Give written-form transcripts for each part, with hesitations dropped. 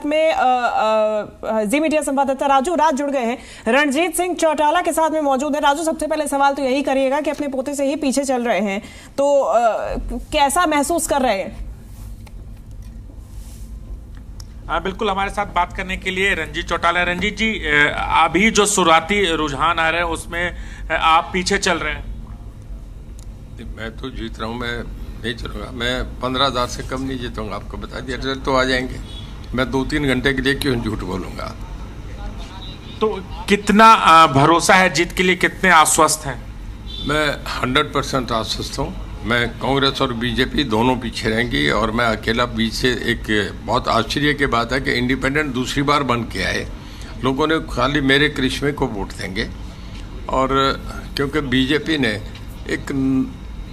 में जी मीडिया संवाददाता राजू राज जुड़ गए हैं, रणजीत सिंह चौटाला के साथ में मौजूद है। राजू, सबसे पहले सवाल तो यही करिएगा कि अपने पोते से ही पीछे चल रहे हैं, तो कैसा महसूस कर रहे हैं? बिल्कुल, हमारे साथ बात करने के लिए रंजीत चौटाला। रंजीत जी, अभी जो शुरुआती रुझान आ रहे हैं उसमें आप पीछे चल रहे हैं। मैं तो जीत रहा हूँ, मैं नहीं चलूंगा। मैं 15,000 से कम नहीं जीतूंगा, आपको बता दिया। रिजल्ट तो आ जाएंगे, मैं 2-3 घंटे के लिए क्यों झूठ बोलूंगा। तो कितना भरोसा है जीत के लिए, कितने आश्वस्त हैं? मैं 100% आश्वस्त हूँ। मैं कांग्रेस और बीजेपी दोनों पीछे रहेंगी और मैं अकेला बीच से। एक बहुत आश्चर्य की बात है कि इंडिपेंडेंट दूसरी बार बन के आए, लोगों ने खाली मेरे करिश्मे को वोट देंगे। और क्योंकि बीजेपी ने एक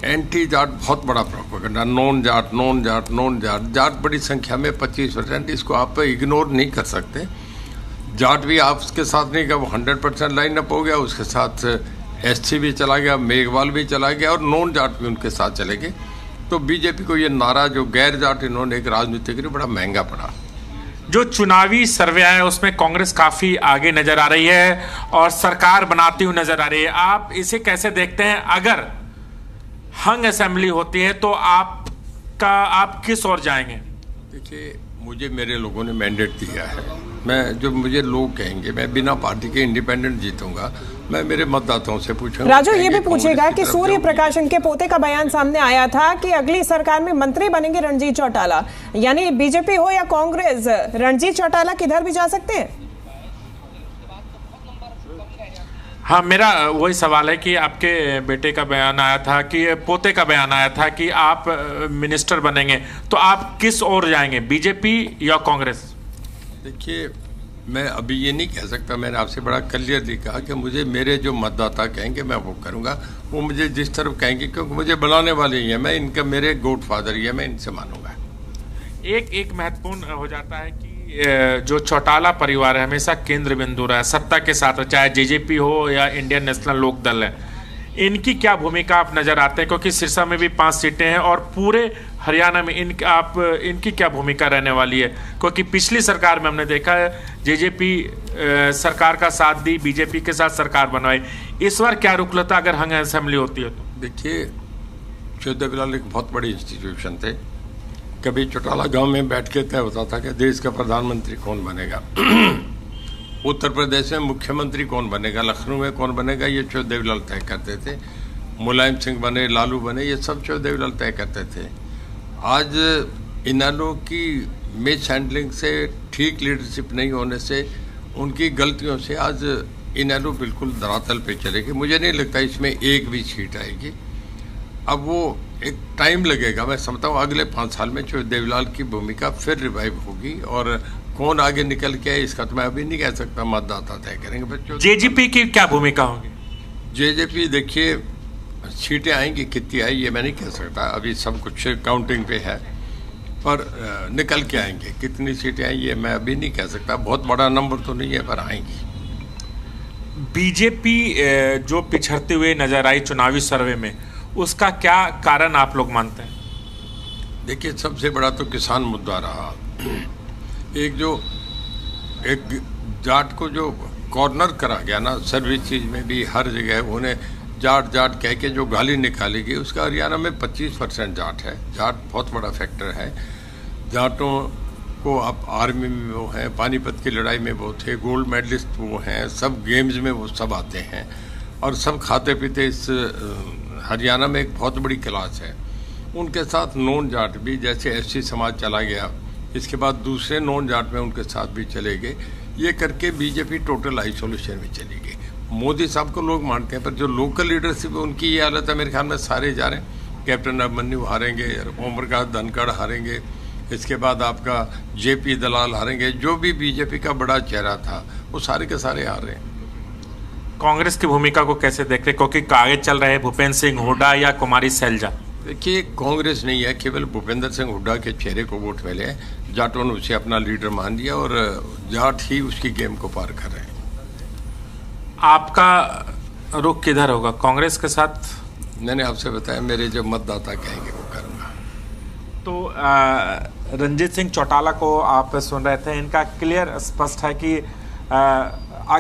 एंटी जाट बहुत बड़ा propaganda, non Jat non Jat non Jat, Jat बड़ी संख्या में 25%, इसको आप इग्नोर नहीं कर सकते। जाट भी आपके साथ नहीं, वो 100% लाइन अप हो गया, उसके साथ एससी भी चला गया, मेघवाल भी चला गया और नॉन जाट भी उनके साथ चले गए। तो बीजेपी को ये नारा जो गैर जाट इन्होंने एक राजनीति के लिए बड़ा महंगा पड़ा। जो चुनावी सर्वे है उसमें कांग्रेस काफी आगे नजर आ रही है और सरकार बनाती हुई नजर आ रही है। आप इसे कैसे देखते हैं? अगर हंग असेंबली होती है तो आप किस ओर जाएंगे? देखिए, मुझे मेरे लोगों ने मैंडेट दिया है। मैं जो मुझे लोग कहेंगे, मैं बिना पार्टी के इंडिपेंडेंट जीतूंगा। मैं मेरे मतदाताओं से पूछूंगा। राजू, ये भी पूछेगा कि सूर्य प्रकाश के पोते का बयान सामने आया था कि अगली सरकार में मंत्री बनेंगे रणजीत चौटाला, यानी बीजेपी हो या कांग्रेस, रणजीत चौटाला किधर भी जा सकते हैं। हाँ, मेरा वही सवाल है कि आपके बेटे का बयान आया था, कि पोते का बयान आया था कि आप मिनिस्टर बनेंगे, तो आप किस ओर जाएंगे, बीजेपी या कांग्रेस? देखिए, मैं अभी ये नहीं कह सकता। मैंने आपसे बड़ा क्लियरली कहा कि मुझे मेरे जो मतदाता कहेंगे मैं वो करूंगा, वो मुझे जिस तरफ कहेंगे, क्योंकि मुझे बनाने वाले ही हैं। मैं इनका, मेरे गॉड फादर ही है, मैं इनसे मानूंगा। एक महत्वपूर्ण हो जाता है कि जो चौटाला परिवार है हमेशा केंद्र बिंदु रहा है सत्ता के साथ, चाहे जेजेपी हो या इंडियन नेशनल लोक दल है। इनकी क्या भूमिका आप नजर आते हैं? क्योंकि सिरसा में भी 5 सीटें हैं और पूरे हरियाणा में इनकी क्या भूमिका रहने वाली है? क्योंकि पिछली सरकार में हमने देखा है जेजेपी सरकार का साथ दी, बीजेपी के साथ सरकार बनवाई। इस बार क्या रुख लेता अगर हंग असेंबली होती है तो? देखिए, चौधरी एक बहुत बड़ी इंस्टीट्यूशन थे। कभी चौटाला गांव में बैठ के तय होता था कि देश का प्रधानमंत्री कौन बनेगा, उत्तर प्रदेश में मुख्यमंत्री कौन बनेगा, लखनऊ में कौन बनेगा, ये चौधरी तय करते थे। मुलायम सिंह बने, लालू बने, ये सब चौधरी तय करते थे। आज इन्होंने की मिस हैंडलिंग से, ठीक लीडरशिप नहीं होने से, उनकी गलतियों से आज इन्होंने बिल्कुल धरातल पे चलेगी। मुझे नहीं लगता इसमें एक भी सीट आएगी। अब वो एक टाइम लगेगा। मैं समझता हूँ अगले 5 साल में देवीलाल की भूमिका फिर रिवाइव होगी और कौन आगे निकल के है इसका तो मैं अभी नहीं कह सकता, मतदाता तय करेंगे। जेजेपी की क्या भूमिका होगी? जेजेपी, देखिए, सीटें आएंगी, कितनी आई ये मैं नहीं कह सकता, अभी सब कुछ काउंटिंग पे है, पर निकल के आएंगे। कितनी सीटें आई ये मैं अभी नहीं कह सकता, बहुत बड़ा नंबर तो नहीं है, पर आएंगी। बीजेपी जो पिछड़ते हुए नजर आई चुनावी सर्वे में, उसका क्या कारण आप लोग मानते हैं? देखिए, सबसे बड़ा तो किसान मुद्दा रहा। एक जाट को जो कॉर्नर करा गया ना, सर्विस चीज में भी हर जगह उन्हें जाट जाट कह के जो गाली निकाली गई, उसका हरियाणा में 25% जाट है। जाट बहुत बड़ा फैक्टर है। जाटों को आप आर्मी में वो हैं, पानीपत की लड़ाई में वो थे, गोल्ड मेडलिस्ट वो हैं, सब गेम्स में वो सब आते हैं और सब खाते पीते। इस हरियाणा में एक बहुत बड़ी क्लास है। उनके साथ नॉन जाट भी, जैसे एससी समाज चला गया, इसके बाद दूसरे नॉन जाट में उनके साथ भी चले गए। ये करके बीजेपी टोटल आइसोलेशन में चली गई। मोदी साहब को लोग मानते हैं, पर जो लोकल लीडरशिप है उनकी ये हालत है। मेरे ख्याल में सारे जा रहे हैं। कैप्टन अभिमन्यु हारेंगे, ओम प्रकाश धनखड़ हारेंगे, इसके बाद आपका जेपी दलाल हारेंगे। जो भी बीजेपी का बड़ा चेहरा था वो सारे के सारे हार रहे हैं। कांग्रेस की भूमिका को कैसे देख रहे, क्योंकि आगे चल रहे भूपेंद्र सिंह हुड्डा या कुमारी सैलजा? देखिए, कांग्रेस नहीं है, केवल भूपेंद्र सिंह हुड्डा के चेहरे को वोट मिले हैं। जाटों ने उसे अपना लीडर मान लिया और जाट ही उसकी गेम को पार कर रहे हैं। आपका रुख किधर होगा, कांग्रेस के साथ? मैंने आपसे बताया, मेरे जो मतदाता कहेंगे वो करूँगा। तो रणजीत सिंह चौटाला को आप सुन रहे थे। इनका क्लियर स्पष्ट है कि आगे